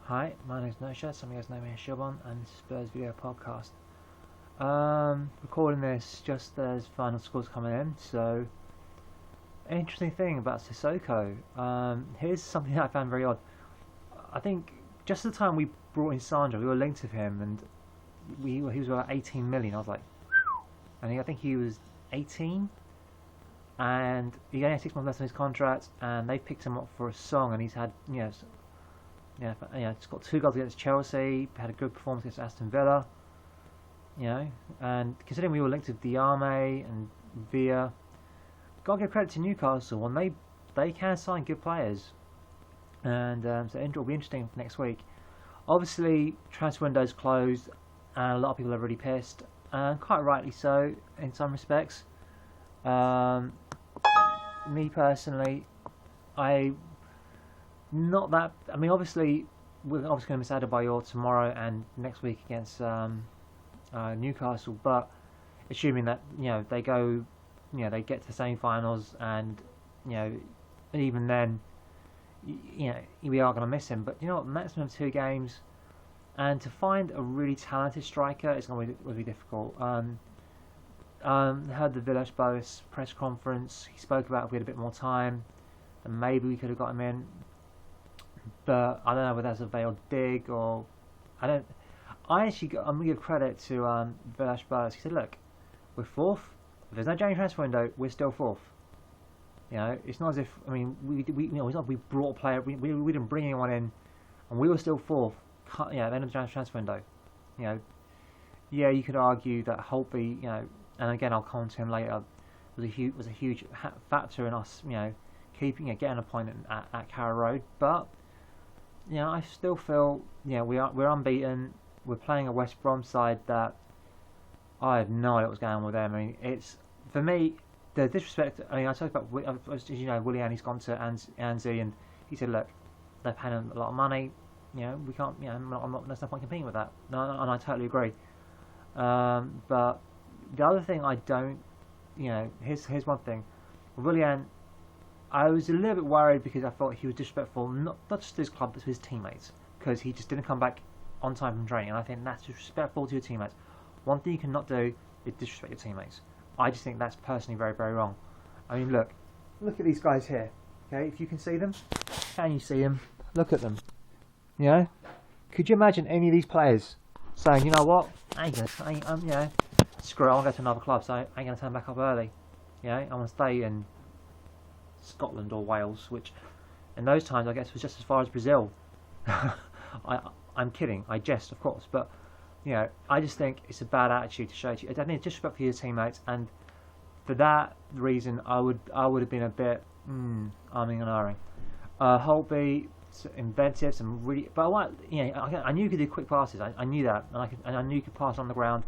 Hi, my name is Nosha, some of you guys know me as Shubon, and this is Spurs Video Podcast. Recording this just as final scores coming in, so interesting thing about Sissoko. Here's something that I found very odd. I think just at the time we brought in Sandro, we were linked with him, and he was about 18 million. I was like, I think he was 18, and he only had 6 months left on his contract, and they picked him up for a song, and he's had he's got 2 goals against Chelsea, had a good performance against Aston Villa, and considering we were linked with Diame and Villa, gotta give credit to Newcastle, and they can sign good players, and so it'll be interesting next week. Obviously, transfer window's closed, and a lot of people are really pissed, and quite rightly so in some respects. Me personally, obviously, we're obviously going to miss Adebayor tomorrow and next week against Newcastle. But assuming that they go, they get to the semi-finals, and even then, we are going to miss him. But maximum 2 games, and to find a really talented striker is going to be difficult. Heard the Villas-Boas press conference. He spoke about if we had a bit more time, and maybe we could have got him in. But I don't know whether that's a veiled dig or I don't. I'm gonna give credit to Villas-Boas. He said, "Look, we're fourth. If there's no January transfer window, we're still fourth. It's not as if it's not we brought a player. We didn't bring anyone in, and we were still fourth. At the end of the January transfer window. You could argue that Holtby, and again I'll come to him later, was a huge factor in us, keeping getting a point at Carrow Road, but." I still feel we're unbeaten. We're playing a West Brom side that I have no idea what's going on with them. I mean, it's for me the disrespect. I mean, I talked about Willian. He's gone to Anzi, and he said, "Look, they're paying him a lot of money. We can't. There's no point competing with that." No, and I totally agree. But the other thing I don't, here's one thing, Willian. I was a little bit worried because I thought he was disrespectful, not just to his club, but to his teammates, because he just didn't come back on time from training, and I think that's disrespectful to your teammates. One thing you cannot do is disrespect your teammates. I just think that's personally very, very wrong. I mean, look at these guys here. Okay, if you can see them, can you see them? Look at them. Could you imagine any of these players saying, "You know what? Screw it, I'll go to another club, so I ain't gonna turn back up early. I want to stay in Scotland or Wales," which in those times I guess was just as far as Brazil. I'm kidding, I jest of course, but I just think it's a bad attitude to show to you. I think it's disrespect for your teammates, and for that reason I would have been a bit umming and ahhing. Holtby, inventive, some really, but I knew you could do quick passes. I knew that, and I knew you could pass on the ground.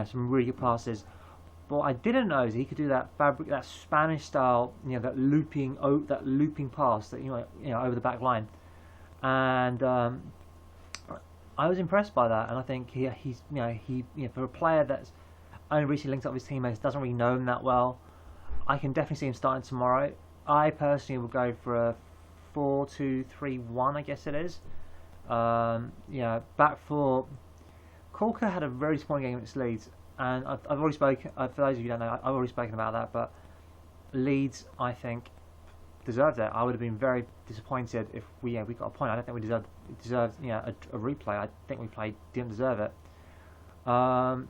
Some really good passes. But what I didn't know is he could do that Spanish style, that looping pass that over the back line, and I was impressed by that. And I think he's for a player that's only recently linked up with his teammates, doesn't really know him that well, I can definitely see him starting tomorrow. I personally will go for a 4-2-3-1, I guess it is. Back four. Corker had a very disappointing game against Leeds. And I've already spoken, for those of you who don't know, I've already spoken about that, but Leeds, I think, deserved it. I would have been very disappointed if we got a point. I don't think we deserved a replay. I think we didn't deserve it. I'm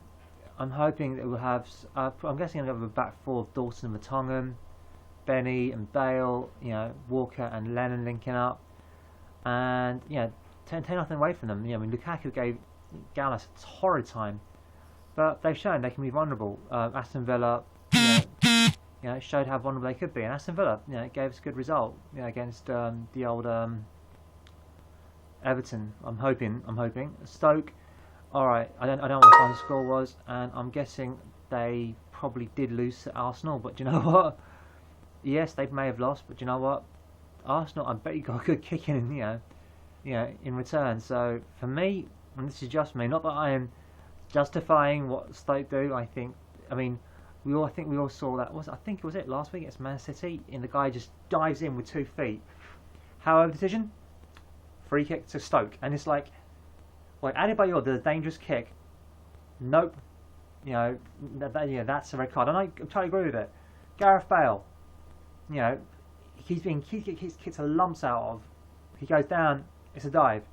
hoping that we'll have, I'm guessing I'm going to have a back four of Dawson and Vertonghen, Benny and Bale, Walker and Lennon linking up, and take nothing away from them. Lukaku gave Gallas a torrid time. But they've shown they can be vulnerable. Aston Villa, showed how vulnerable they could be, and Aston Villa, gave us a good result, against the old Everton. I'm hoping. Stoke, all right. I don't know what the final score was, and I'm guessing they probably did lose to Arsenal. But do you know what? Yes, they may have lost, but do you know what? Arsenal, I bet you got a good kick in, in return. So for me, and this is just me, not that I am justifying what Stoke do. I think we all saw that. I think it was last week against Man City, and the guy just dives in with 2 feet. However, decision free kick to Stoke, and it's like Adebayor did a dangerous kick. Nope, you know that's a red card, and I totally agree with it. Gareth Bale, you know, he's kicked a lumps out of. He goes down, it's a dive.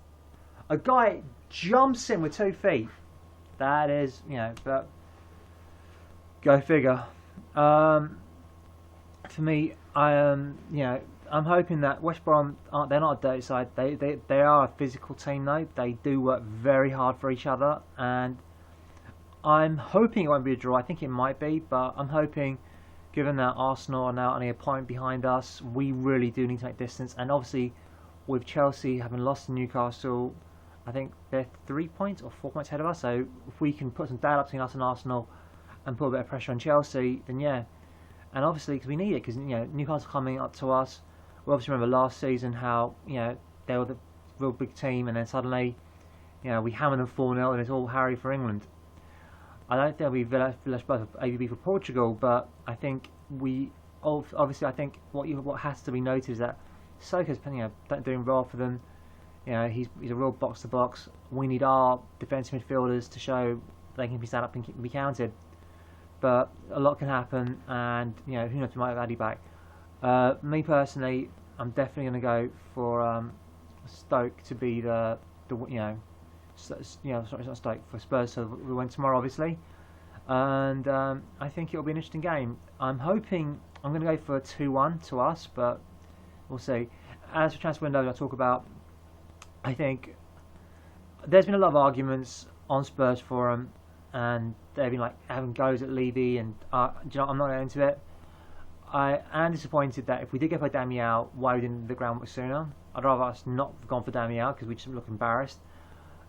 A guy jumps in with 2 feet. That is, you know, but go figure. For me, you know, I'm hoping that West Brom they're not a dirty side. They are a physical team though. They do work very hard for each other, and I'm hoping it won't be a draw. I think it might be, but I'm hoping, given that Arsenal are now only a point behind us, we really do need to make distance. And obviously, with Chelsea having lost to Newcastle, I think they're 3 points or 4 points ahead of us. So if we can put some dial up between us and Arsenal and put a bit of pressure on Chelsea, then yeah. And obviously, because we need it, because you know Newcastle coming up to us. We obviously remember last season how you know they were the real big team, and then suddenly, you know, we hammered them 4-0, and it's all Harry for England. I don't think it'll be Villas-Boas for ABB for Portugal, but I think we obviously I think what has to be noted is that Soka's doing well for them. You know, he's a real box to box. We need our defensive midfielders to show they can be stand up and be counted. But a lot can happen, and you know who knows, we might have Addy back. Me personally, I'm definitely going to go for Stoke to be the sorry, it's not Stoke, for Spurs. So we win tomorrow, obviously, and I think it'll be an interesting game. I'm hoping I'm going to go for a 2-1 to us, but we'll see. As for transfer window, I'll talk about. I think there's been a lot of arguments on Spurs forum, and they've been like having goes at Levy, and do you know, I'm not into it. I am disappointed that if we did go for Damiao, why we didn't the groundwork sooner. I'd rather us not have gone for Damiao because we just look embarrassed.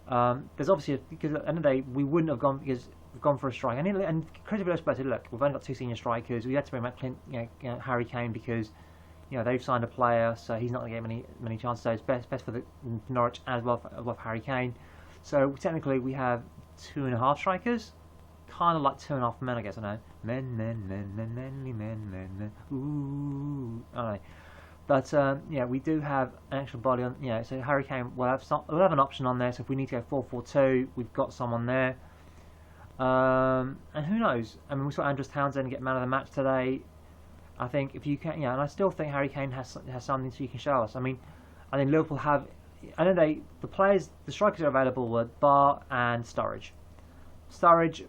There's obviously because at the end of the day we wouldn't have gone because we've gone for a strike. And credit to Spurs, look, we've only got 2 senior strikers. We had to bring back Harry Kane because you know they've signed a player, so he's not going to get many chances. So it's best for the Norwich as well for Harry Kane. So technically we have 2.5 strikers, kind of like 2.5 men, I guess. I know men. Ooh, I don't know. But yeah, we do have an extra body on. You know, so Harry Kane will have an option on there. So if we need to go 4-4-2, we've got someone there. And who knows? I mean, we saw Andros Townsend get man of the match today. I think if you can, and I still think Harry Kane has something so you can show us. I mean, I think Liverpool have. I know the strikers are available were Barr and Sturridge. Sturridge,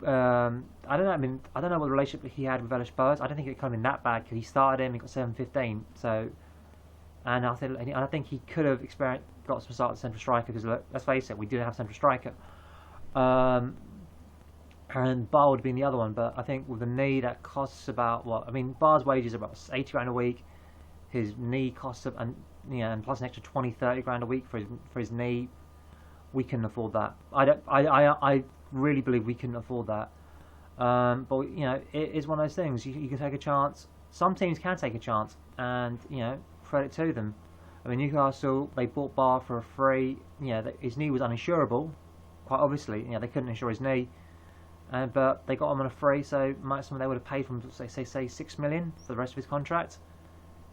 I don't know. I mean, I don't know what relationship he had with Villas-Boas. I don't think it could have been that bad because he started him. He got 7-15. So, and I think he could have got some start at central striker because let's face it, we did have central striker. And Barr would have been the other one, but I think with the knee that costs about what? I mean, Barr's wages are about 80 grand a week. His knee costs and plus an extra 20-30 grand a week for his knee. We couldn't afford that. I really believe we couldn't afford that. But you know, it is one of those things. You can take a chance. Some teams can take a chance, and you know, credit to them. I mean, Newcastle, they bought Barr for a free. You know, his knee was uninsurable. Quite obviously, you know, they couldn't insure his knee. But they got him on a free, so maximum they would have paid for him, say 6 million for the rest of his contract.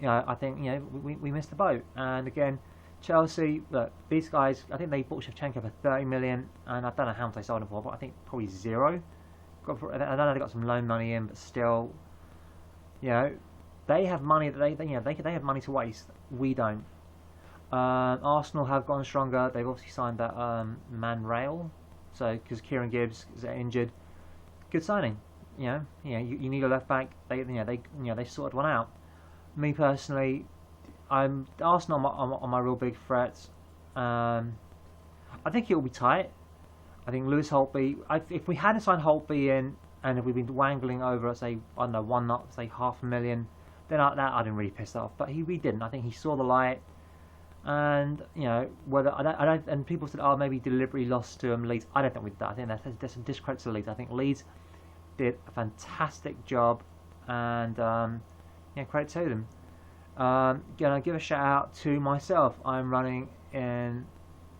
You know, I think we missed the boat. And again, Chelsea, look, these guys, I think they bought Shevchenko for 30 million, and I don't know how much they sold him for, but I think probably 0. I don't know, they got some loan money in, but still, you know, they have money that they have money to waste. We don't. Arsenal have gotten stronger. They've obviously signed that Man Rail, so because Kieran Gibbs is injured. Good signing, you need a left back. They sorted one out. Me personally, I'm Arsenal on my real big threats. I think it will be tight. I think Lewis Holtby. If we hadn't signed Holtby in, and if we'd been wangling over, say I don't know, $500,000, then I'd been really pissed off. But we didn't. I think he saw the light, and you know whether I don't. And people said, oh, maybe deliberately lost to Leeds. I don't think we did that. I think that's a discredit to Leeds. I think Leeds did a fantastic job, and credit to them. Gonna give a shout out to myself. I'm running in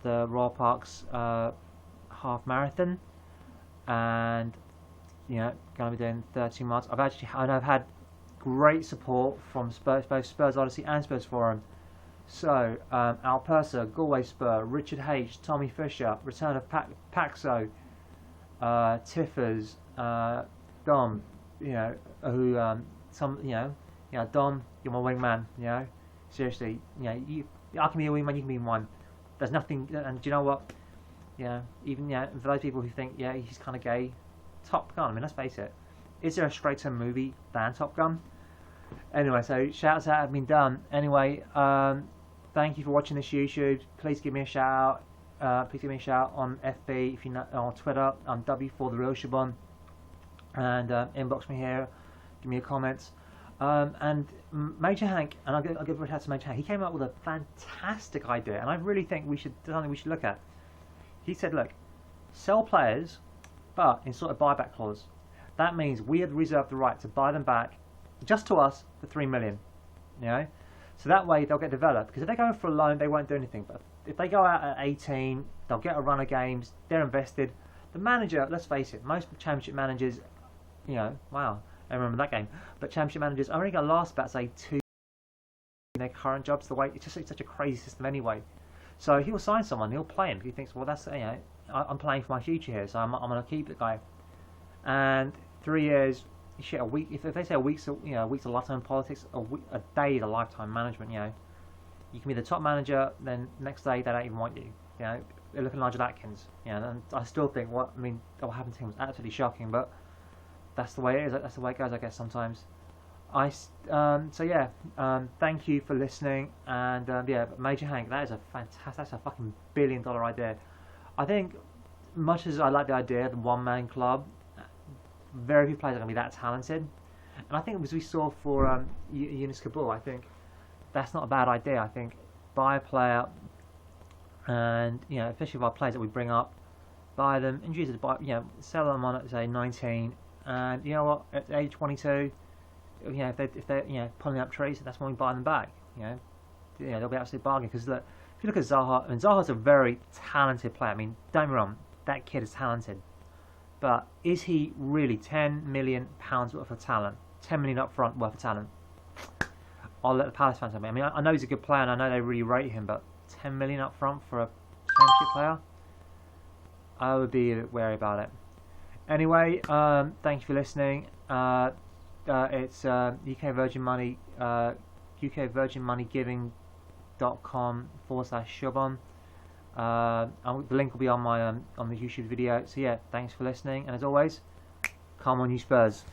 the Royal Parks half marathon, and gonna be doing 30 miles. I've had great support from both Spurs Odyssey and Spurs Forum. So, Alpersa, Galway Spur, Richard H, Tommy Fisher, return of Paxo, Tiffers, Dom, you know, who Dom, you're my wingman, you know, seriously, you know, I can be a wingman, you can be one. There's nothing, and do you know what? Yeah, even for those people who think he's kind of gay, Top Gun. I mean, let's face it. Is there a straighter movie than Top Gun? Anyway, so shouts out have been done. Anyway, thank you for watching this YouTube. Please give me a shout out. Please give me a shout on FB if you know, on Twitter. I'm W4TheRealShabon, and inbox me here. Give me a comment. And Major Hank, and I'll give a shout out to Major Hank. He came up with a fantastic idea, and I really think something we should look at. He said, look, sell players, but in sort of buyback clause. That means we had reserved the right to buy them back, just to us, for $3 million. You know, so that way they'll get developed. Because if they go in for a loan, they won't do anything. But if they go out at 18, they'll get a run of games. They're invested. The manager, let's face it, most championship managers, wow, I remember that game. But championship managers are only going to last about say 2 in their current jobs. The way it's such a crazy system anyway. So he'll sign someone, he'll play him. He thinks, well, that's I'm playing for my future here, so I'm going to keep the guy. And 3 years, shit, a week. If they say a week's a lifetime in politics, a day is a lifetime management. You can be the top manager, then next day they don't even want you. They're looking at Nigel Atkins. And I still think what happened to him was absolutely shocking, but that's the way it is. That's the way it goes, I guess sometimes. Thank you for listening, and Major Hank, that is a fantastic, that's a fucking $1 billion idea. I think, much as I like the idea of the one-man club, very few players are going to be that talented, and I think as we saw for Yunus Kabul, I think that's not a bad idea. I think buy a player, and especially our players that we bring up, buy them, introduce them, sell them on at say 19, and you know what, at age 22. If they're pulling up trees, that's when we buy them back. They'll be absolute bargain. Because look, if you look at Zaha, and Zaha's a very talented player. I mean, don't get me wrong, that kid is talented, but is he really £10 million worth of talent? 10 million up front worth of talent? I'll let the Palace fans have me. I mean, I know he's a good player, and I know they really rate him, but 10 million up front for a championship player, I would be a bit wary about it. Anyway, thank you for listening. It's UK Virgin Money, ukvirginmoneygiving.com/Shubon. The link will be on my on the YouTube video. So yeah, thanks for listening, and as always, come on you Spurs.